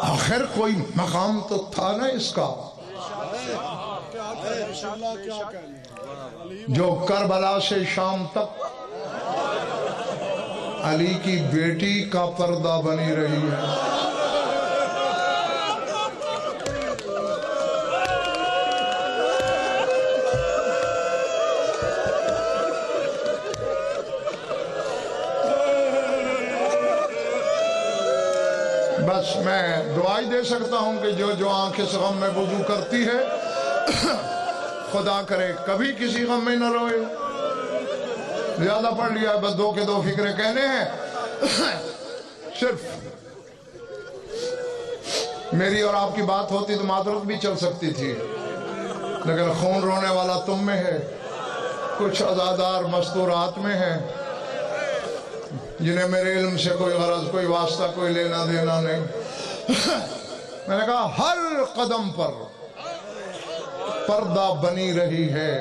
آخر کوئی مقام تو تھا نا اس کا، جو کربلا سے شام تک علی کی بیٹی کا پردہ بنی رہی ہے۔ بس میں دعائی دے سکتا ہوں کہ جو آنکھ اس غم میں وضو کرتی ہے، خدا کرے کبھی کسی غم میں نہ روئے۔ زیادہ پڑھ لیا ہے، بس دو کے دو فکرے کہنے ہیں۔ صرف میری اور آپ کی بات ہوتی تو معذرت بھی چل سکتی تھی، لیکن خون رونے والا تم میں ہے، کچھ عزادار مستورات میں ہے جنہیں میرے علم سے کوئی غرض، کوئی واسطہ، کوئی لینا دینا نہیں۔ میں نے کہا ہر قدم پر پردہ بنی رہی ہے،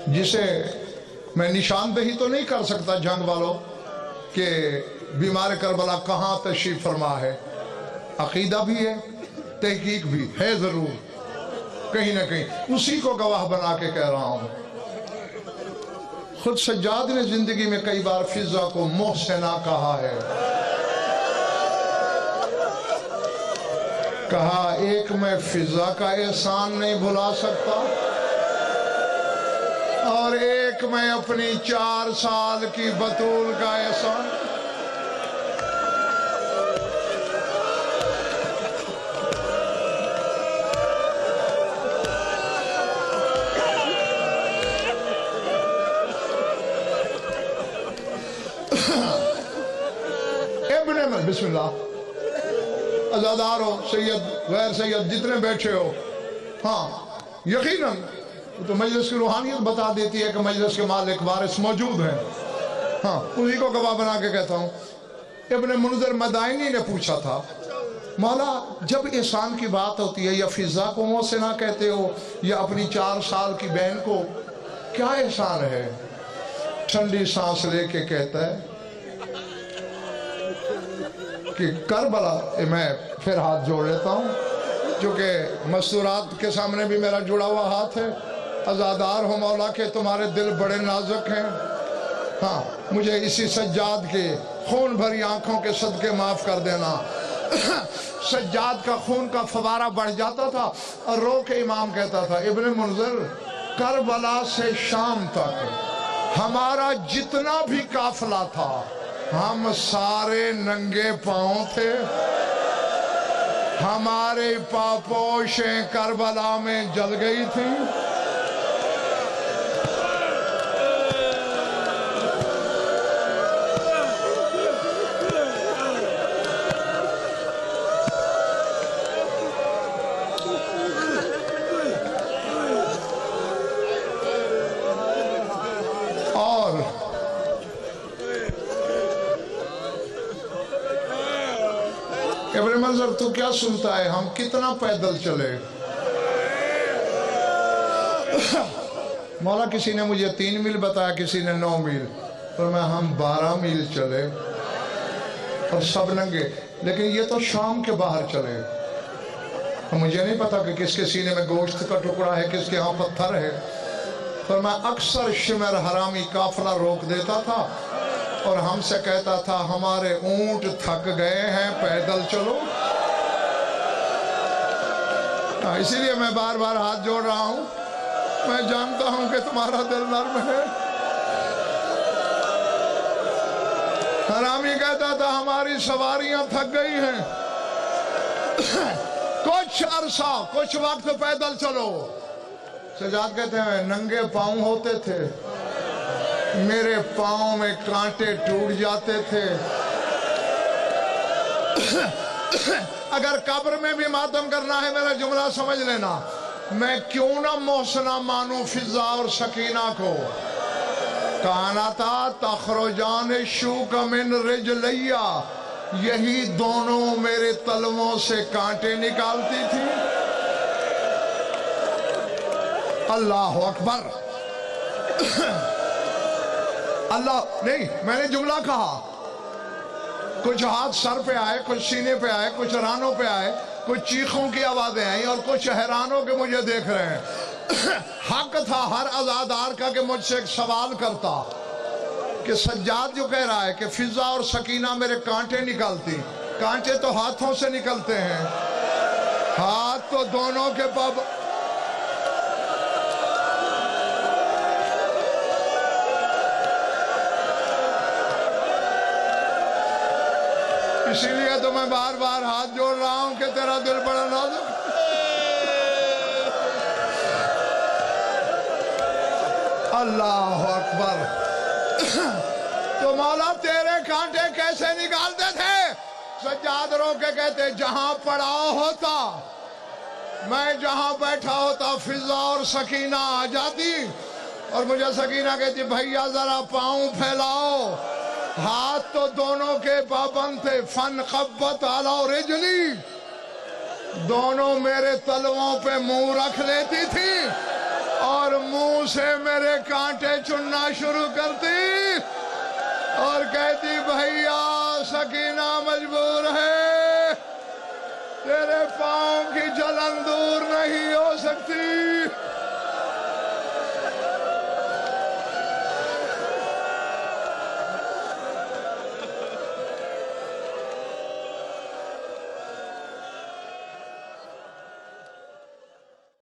جسے میں نشاندہی تو نہیں کر سکتا جنگ والوں کہ بیمار کربلا کہاں تشریف فرما ہے، عقیدہ بھی ہے، تحقیق بھی ہے، ضرور کہیں نہ کہیں اسی کو گواہ بنا کے کہہ رہا ہوں۔ خود سجاد نے زندگی میں کئی بار فضا کو محسنہ کہا ہے، کہا ایک میں فضا کا احسان نہیں بھلا سکتا، اور ایک میں اپنی 4 سال کی بطول کا احسان۔ بسم اللہ، عزادار ہو، سید غیر سید جتنے بیٹھے ہو، ہاں یقیناً تو مجلس کی روحانیت بتا دیتی ہے کہ مجلس کے مالک وارث موجود ہیں، ہاں اسی کو گواہ بنا کے کہتا ہوں۔ ابن منذر مدائنی نے پوچھا تھا، مولا جب احسان کی بات ہوتی ہے یا فضا کو محسنہ کہتے ہو یا اپنی 4 سال کی بہن کو، کیا احسان ہے؟ ٹھنڈی سانس لے کے کہتا ہے کہ کربلا، میں پھر ہاتھ جوڑ لیتا ہوں چونکہ مستورات کے سامنے بھی میرا جڑا ہوا ہاتھ ہے۔ عزادار ہو مولا کہ تمہارے دل بڑے نازک ہیں، ہاں مجھے اسی سجاد کے خون بھری آنکھوں کے صدقے معاف کر دینا۔ سجاد کا خون کا فوارہ بڑھ جاتا تھا اور رو کے امام کہتا تھا، ابن منذر کربلا سے شام تک ہمارا جتنا بھی قافلہ تھا ہم سارے ننگے پاؤں تھے، ہمارے پاپوشیں کربلا میں جل گئی تھیں۔ ابن منظر تو کیا سنتا ہے، ہم کتنا پیدل چلے؟ مولا کسی نے مجھے 3 میل بتایا، کسی نے 9 میل، اور میں ہم 12 میل چلے اور سب ننگے، لیکن یہ تو شام کے باہر چلے۔ مجھے نہیں پتا کہ کس کے سینے میں گوشت کا ٹکڑا ہے، کس کے ہاں پتھر ہے، پر میں اکثر شمر حرامی قافلہ روک دیتا تھا اور ہم سے کہتا تھا ہمارے اونٹ تھک گئے ہیں، پیدل چلو۔ اسی لیے میں بار بار ہاتھ جوڑ رہا ہوں، میں جانتا ہوں کہ تمہارا دل نرم ہے۔ حرامی کہتا تھا ہماری سواریاں تھک گئی ہیں، کچھ عرصہ کچھ وقت پیدل چلو۔ سجاد کہتے ہیں ننگے پاؤں ہوتے تھے، میرے پاؤں میں کانٹے ٹوٹ جاتے تھے۔ اگر قبر میں بھی ماتم کرنا ہے میرا جملہ سمجھ لینا، میں کیوں نہ محسنہ مانوں فضا اور سکینہ کو۔ کانتا تخرجان الشوک من رجلیا، یہی دونوں میرے تلووں سے کانٹے نکالتی تھی۔ اللہ اکبر۔ اللہ نہیں، میں نے جملہ کہا، کچھ ہاتھ سر پہ آئے، کچھ سینے پہ آئے، کچھ رانوں پہ آئے، کچھ چیخوں کی آوازیں آئیں اور کچھ حیرانوں کے مجھے دیکھ رہے ہیں۔ حق تھا ہر عزادار کا کہ مجھ سے ایک سوال کرتا کہ سجاد جو کہہ رہا ہے کہ فضا اور سکینہ میرے کانٹے نکالتی، کانٹے تو ہاتھوں سے نکلتے ہیں، ہاتھ تو دونوں کے پاب۔ اسی لیے تو میں بار بار ہاتھ جوڑ رہا ہوں کہ تیرا دل بڑا نازک۔ اللہ اکبر۔ تو مولا تیرے کانٹے کیسے نکالتے تھے؟ سجاد رو کے کہتے جہاں پڑاؤ ہوتا، میں جہاں بیٹھا ہوتا فضا اور سکینہ آ جاتی اور مجھے سکینہ کہتی بھیا ذرا پاؤں پھیلاؤ، ہاتھ تو دونوں کے پابند تھے، فن قبت علی رجلی، دونوں میرے تلووں پہ منہ رکھ لیتی تھی اور منہ سے میرے کانٹے چننا شروع کرتی اور کہتی بھیا سکینہ مجبور ہے، تیرے پاؤں کی جلن دور نہیں ہو سکتی۔